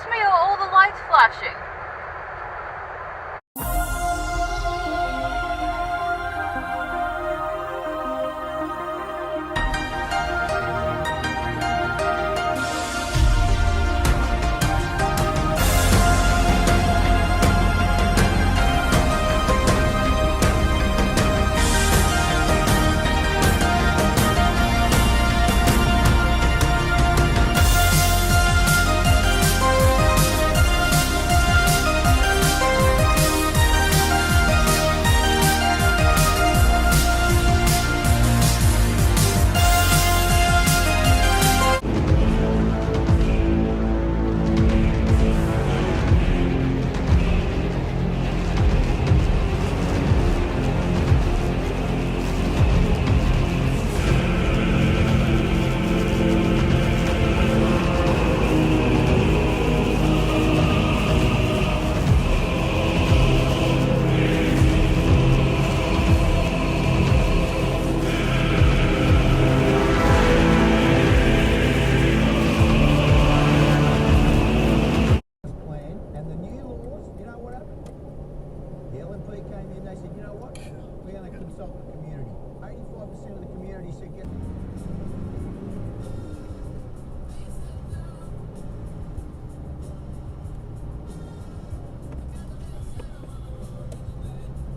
just me or all the lights flashing? Came in, they said, you know what, we're going to consult the community. 85% of the community said get...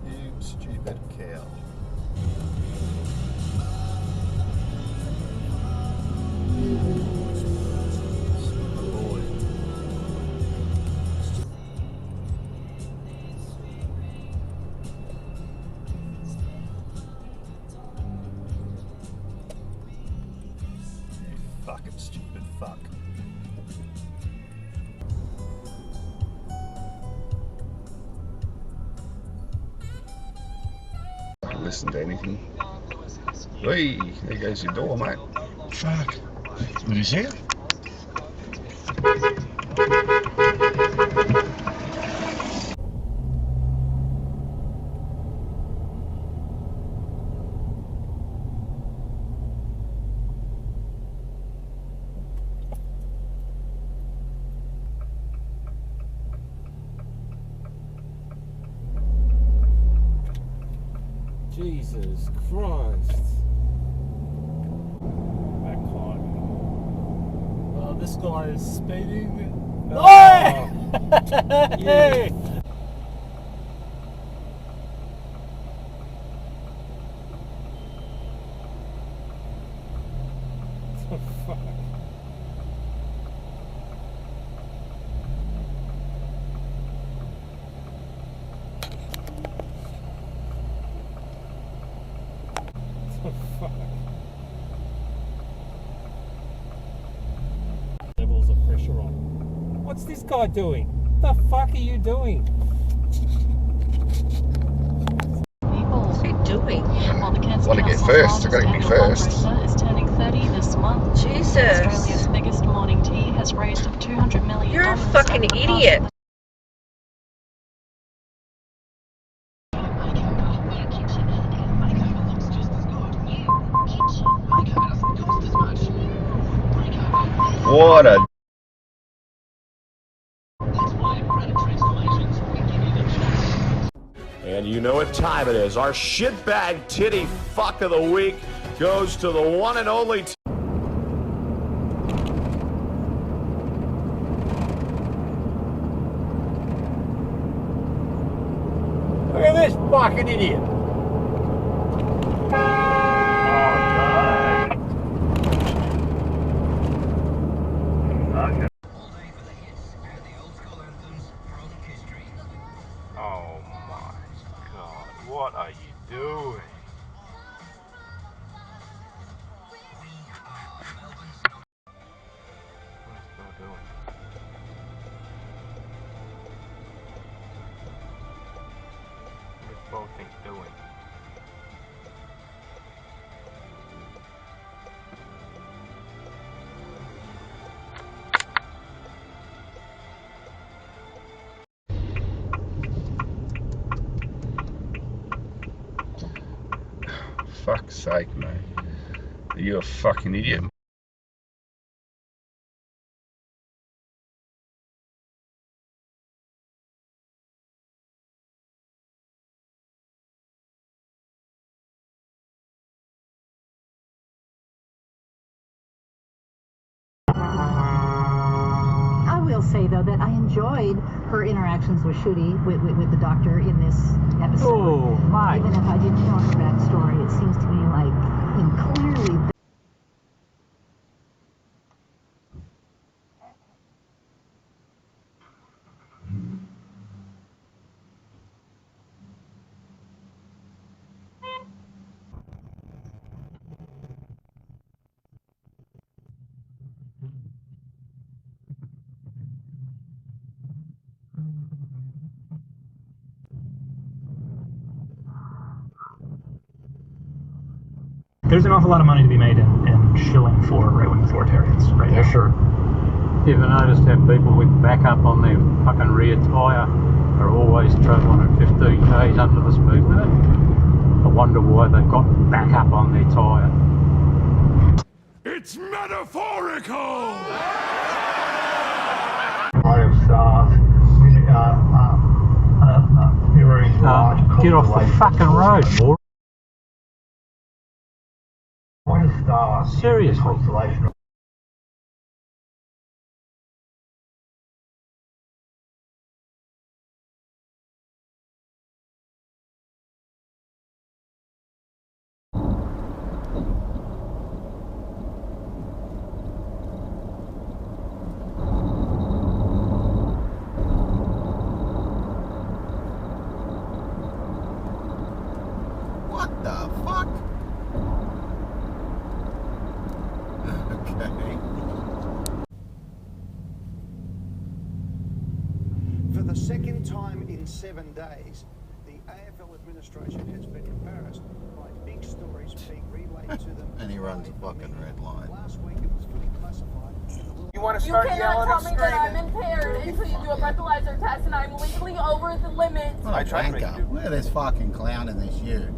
You stupid cow. Fucking stupid fuck. I can listen to anything. Hey, there goes your door, mate. Fuck. Did you see it? Jesus Christ. That climbing. Oh, this guy is speeding. No! Oh. Yeah. What the fuck? Levels of pressure on. What's this guy doing? What the fuck are you doing? What's he doing? Want to get first, I've got to be first. Is turning 30 this month. Jesus. Australia's biggest morning tea has raised $200 million. You're a fucking idiot. What a... And you know what time it is. Our shitbag titty fuck of the week goes to the one and only... Look at this fucking idiot. Oh my God, what are you doing? What's this guy doing? What is both things doing? Fuck's sake, mate. Are you a fucking idiot? say, though, that I enjoyed her interactions with Shooty, with the doctor in this episode. Oh, mate. Even if I didn't know her backstory, it seems to me like, clearly... There's an awful lot of money to be made in shilling for right-wing authoritarians right now. Sure. You ever noticed how people with backup on their fucking rear tyre are always travelling at 15 k's under the speed limit? I wonder why they've got backup on their tyre. It's metaphorical! lot of staff, very large Get off the fucking road, boy. Point of staff. Seriously. Constellation. What the fuck? Okay. For the second time in 7 days, the AFL administration has been embarrassed by big stories being relayed to them. And he runs a fucking red line. Last week it was fully classified. You want to start yelling and screaming? You cannot tell me that I'm impaired until you do a breathalyzer test and I'm legally over the limit. What a wanker. Look at this fucking clown in this ute.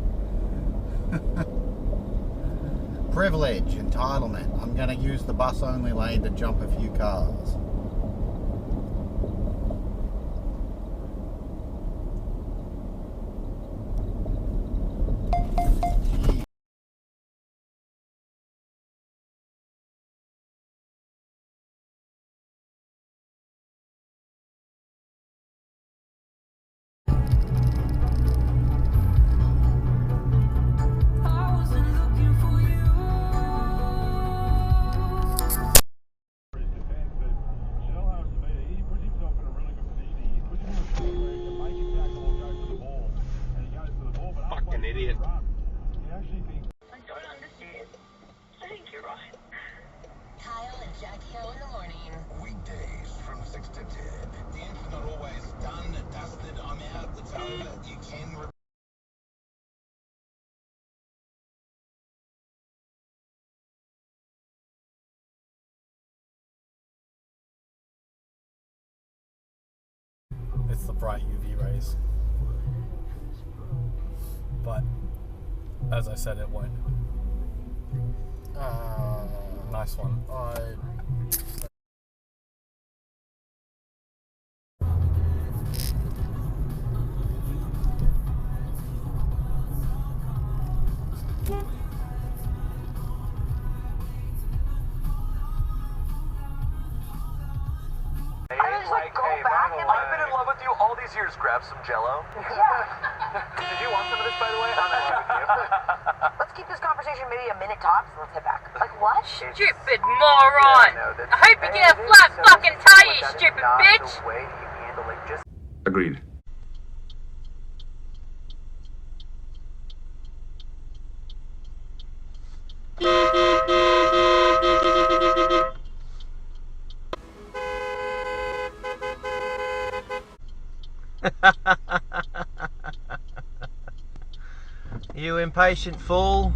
Privilege, entitlement. I'm going to use the bus only lane to jump a few cars. Fucking idiot. I don't understand. I think you're right. Kyle and Jackie O in the morning. Weekdays from 6 to 10. The inf's not always done, dusted, I'm out, it's over. You can... It's the bright UV rays. But, as I said, it won't. Nice one. I've been in love with you all these years. Grab some Jell-O. Yeah. Did you want some of this, by the way? I'm in love with you. Let's keep this conversation maybe a minute tops and let's head back. Like what? Stupid moron! I hope you get a flat fucking tire, you stupid bitch! Agreed. You impatient fool.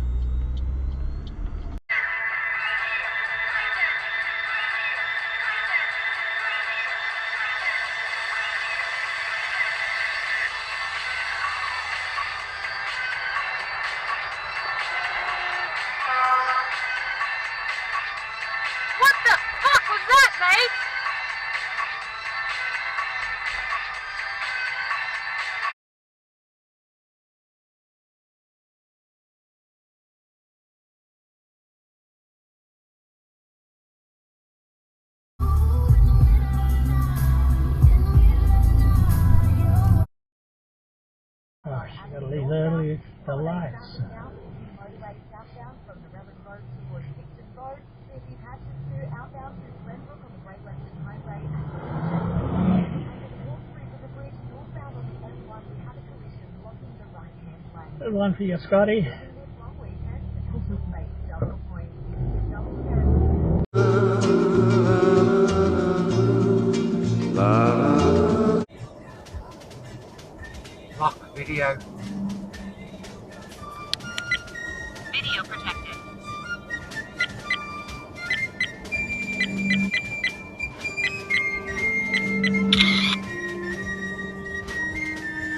What the fuck was that, mate? Gotta leave early for lights. Good one for you, Scotty. Lock video. Video protected.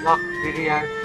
Lock video.